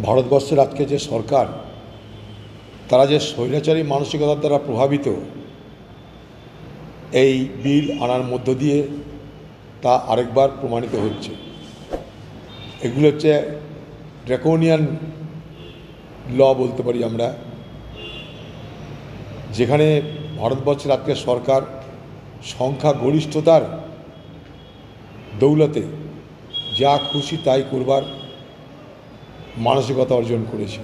ভারতবর্ষের আজকে যে সরকার তারা যে স্বৈরাচারী মানসিকতার দ্বারা প্রভাবিত এই বিল আনার মধ্য দিয়ে তা আরেকবার প্রমাণিত হচ্ছে। এগুলো হচ্ছে ড্রাকোনিয়ান ল বলতে পারি আমরা, যেখানে ভারতবর্ষের আজকে সরকার সংখ্যাগরিষ্ঠতার দৌলতে যা খুশি তাই করবার মানসিকতা অর্জন করেছে।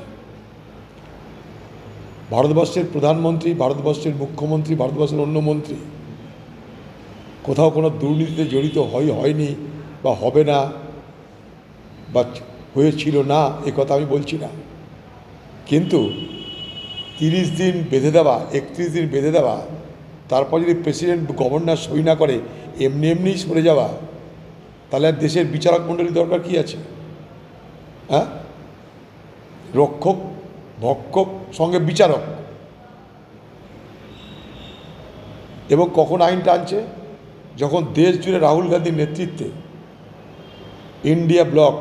ভারতবর্ষের প্রধানমন্ত্রী, ভারতবর্ষের মুখ্যমন্ত্রী, ভারতবর্ষের অন্য মন্ত্রী কোথাও কোনো দুর্নীতিতে জড়িত হয়নি বা হবে না বা হয়েছিল না, এ কথা আমি বলছি না, কিন্তু 30 দিন বেঁধে দেওয়া, 31 দিন বেঁধে দেওয়া, তারপর যদি প্রেসিডেন্ট গভর্নর সই না করে এমনি সরে যাওয়া, তাহলে আর দেশের বিচারক মণ্ডলী দরকার কি আছে? হ্যাঁ, রক্ষক ভক্ষক সঙ্গে বিচারক। এবং কখন আইনটা আনছে? যখন দেশ জুড়ে রাহুল গান্ধীর নেতৃত্বে ইন্ডিয়া ব্লক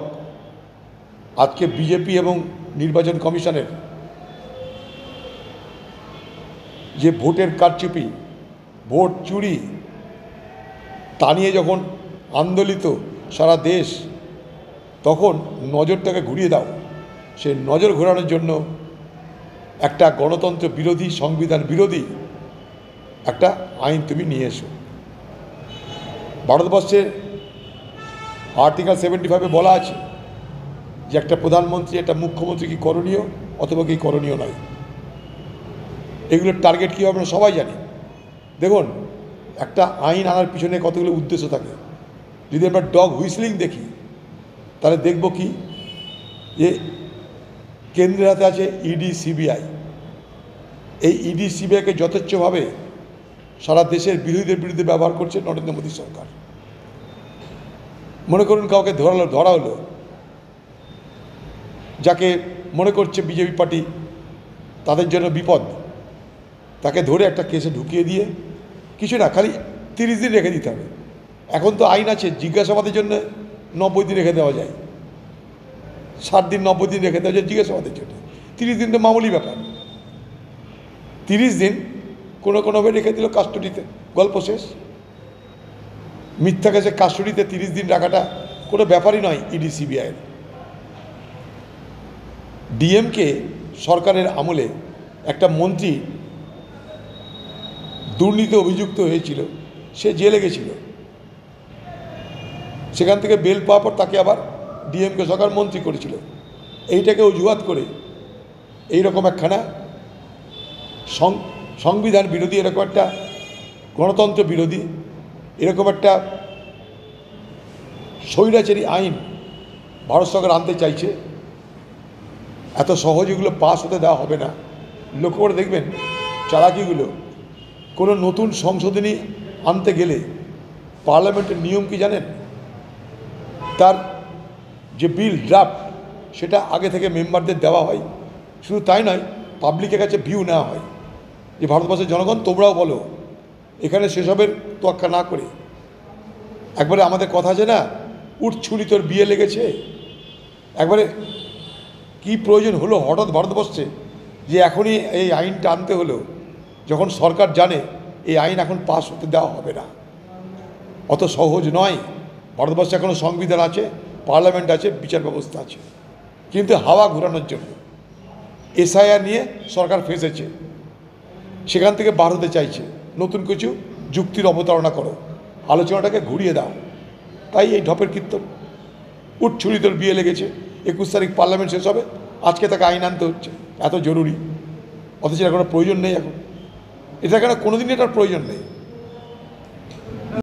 আজকে বিজেপি এবং নির্বাচন কমিশনের যে ভোটের কারচুপি, ভোট চুরি, তা নিয়ে যখন আন্দোলিত সারা দেশ, তখন নজরটাকে ঘুরিয়ে দাও। সে নজর ঘোরানোর জন্য একটা গণতন্ত্র বিরোধী, সংবিধান বিরোধী একটা আইন তুমি নিয়ে এসো। ভারতবর্ষের আর্টিকেল 75-এ বলা আছে যে একটা প্রধানমন্ত্রী, একটা মুখ্যমন্ত্রী কি করণীয় অথবা কি করণীয় নয়। এগুলোর টার্গেট কী হবে আমরা সবাই জানি। দেখুন, একটা আইন আনার পিছনে কতগুলো উদ্দেশ্য থাকে। যদি আমরা ডগ হুইসলিং দেখি, তাহলে দেখব কি যে কেন্দ্রের হাতে আছে ইডি, সিবিআই। এই ইডি সিবিআইকে যথেচ্ছভাবে সারা দেশের বিরোধীদের বিরুদ্ধে ব্যবহার করছে নরেন্দ্র মোদী সরকার। মনে করুন কাউকে ধরা হলো, যাকে মনে করছে বিজেপি পার্টি তাদের জন্য বিপদ, তাকে ধরে একটা কেসে ঢুকিয়ে দিয়ে কিছু না, খালি 30 দিন রেখে দিতে হবে। এখন তো আইন আছে, জিজ্ঞাসাবাদের জন্য 90 দিন রেখে দেওয়া যায়, 60 দিন 90 দিন রেখে দেওয়া যায় জিজ্ঞাসাবাদের জন্য। 30 দিন তো মামুলি ব্যাপার। 30 দিন কোনোভাবে রেখে দিল কাস্টডিতে, গল্প শেষ। মিথ্যা কেসে কাস্টডিতে 30 দিন রাখাটা কোনো ব্যাপারই নয় ইডি সিবিআইয়ের। ডিএমকে সরকারের আমলে একটা মন্ত্রী দুর্নীতি অভিযুক্ত হয়েছিল, সে জেলে গেছিল। সেখান থেকে বেল পাওয়ার পর তাকে আবার ডিএমকে সরকার মন্ত্রী করেছিল। এইটাকে অজুহাত করে এইরকম একখানা সংবিধান বিরোধী, এরকম একটা গণতন্ত্র বিরোধী, এরকম একটা স্বৈরাচারী আইন ভারত সরকার আনতে চাইছে। এত সহজ এগুলো পাস হতে দেওয়া হবে না। লক্ষ্য করে দেখবেন চালাকিগুলো। কোনো নতুন সংশোধনী আনতে গেলে পার্লামেন্টের নিয়ম কি জানেন? তার যে বিল ড্রাফট, সেটা আগে থেকে মেম্বারদের দেওয়া হয়। শুধু তাই নয়, পাবলিকের কাছে ভিউ নেওয়া হয় যে ভারতবর্ষের জনগণ তোমরাও বলো। এখানে সেসবের তোয়াক্কা না করে একবারে আমাদের কথা আছে না, উঠ ছুরি তোর বিয়ে লেগেছে। একবারে কি প্রয়োজন হলো হঠাৎ ভারতবর্ষে যে এখনই এই আইনটা আনতে হলো, যখন সরকার জানে এই আইন এখন পাস হতে দেওয়া হবে না। অত সহজ নয়। ভারতবর্ষে এখনও সংবিধান আছে, পার্লামেন্ট আছে, বিচার ব্যবস্থা আছে, কিন্তু হাওয়া ঘোরানোর জন্য এসআইআর নিয়ে সরকার ফেঁসেছে। সেখান থেকে বার হতে চাইছে, নতুন কিছু যুক্তির অবতারণা করো, আলোচনাটাকে ঘুরিয়ে দাও। তাই এই ঢপের কীর্তন। উঠ ছুরি তোর বিয়ে লেগেছে, 21 তারিখ পার্লামেন্ট শেষ হবে, আজকে তাকে আইন আনতে হচ্ছে, এত জরুরি। অথচ এর কোনো প্রয়োজন নেই এখন। এটা কেন কোনোদিনই এটার প্রয়োজন নেই।